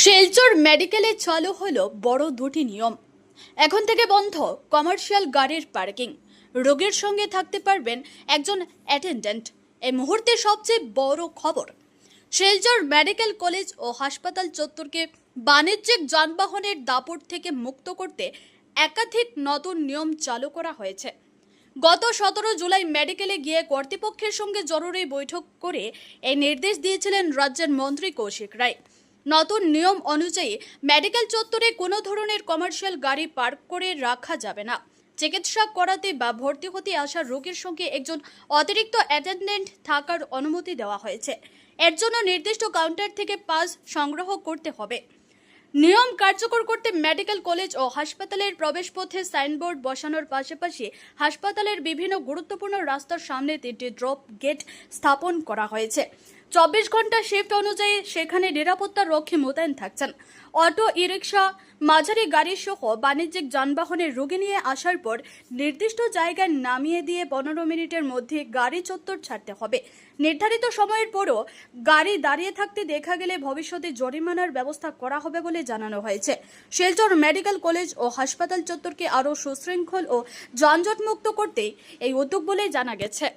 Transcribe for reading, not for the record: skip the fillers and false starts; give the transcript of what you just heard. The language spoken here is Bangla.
শিলচর মেডিকেলে চালু হলো বড় দুটি নিয়ম। এখন থেকে বন্ধ কমার্শিয়াল গাড়ির পার্কিং। রোগীর সঙ্গে থাকতে পারবেন একজন অ্যাটেন্ডেন্ট। এই মুহূর্তে সবচেয়ে বড় খবর, শিলচর মেডিকেল কলেজ ও হাসপাতাল চত্বরকে বাণিজ্যিক যানবাহনের দাপট থেকে মুক্ত করতে একাধিক নতুন নিয়ম চালু করা হয়েছে। গত 17 জুলাই মেডিকেলে গিয়ে কর্তৃপক্ষের সঙ্গে জরুরি বৈঠক করে এই নির্দেশ দিয়েছিলেন রাজ্যের মন্ত্রী কৌশিক রায়। নতুন নিয়ম অনুযায়ী মেডিকেল চত্বরে কোনো ধরনের কমার্শিয়াল গাড়ি পার্ক করে রাখা যাবে না। চিকিৎসা করাতে বা ভর্তি হতে আসা রোগীর সঙ্গে একজন অতিরিক্ত অ্যাটেন্ডেন্ট থাকার অনুমতি দেওয়া হয়েছে। এর জন্য নির্দিষ্ট কাউন্টার থেকে পাস সংগ্রহ করতে হবে। নিয়ম কার্যকর করতে মেডিকেল কলেজ ও হাসপাতালের প্রবেশপথে সাইনবোর্ড বসানোর পাশাপাশি হাসপাতালের বিভিন্ন গুরুত্বপূর্ণ রাস্তার সামনে 3টি ড্রপ গেট স্থাপন করা হয়েছে। 24 ঘন্টা শিফট অনুযায়ী সেখানে নিরাপত্তা রক্ষী মোতায়েন থাকছেন। অটো, ই-রিক্সা, মাঝারি গাড়ি সহ বাণিজ্যিক যানবাহনের রোগী নিয়ে আসার পর নির্দিষ্ট জায়গায় নামিয়ে দিয়ে 15 মিনিটের মধ্যে গাড়ি চত্বর ছাড়তে হবে। নির্ধারিত সময়ের পরও গাড়ি দাঁড়িয়ে থাকতে দেখা গেলে ভবিষ্যতে জরিমানার ব্যবস্থা করা হবে বলে জানানো হয়েছে। শিলচর মেডিকেল কলেজ ও হাসপাতাল চত্বরকে আরও সুশৃঙ্খল ও যানজটমুক্ত করতেই এই উদ্যোগ বলে জানা গেছে।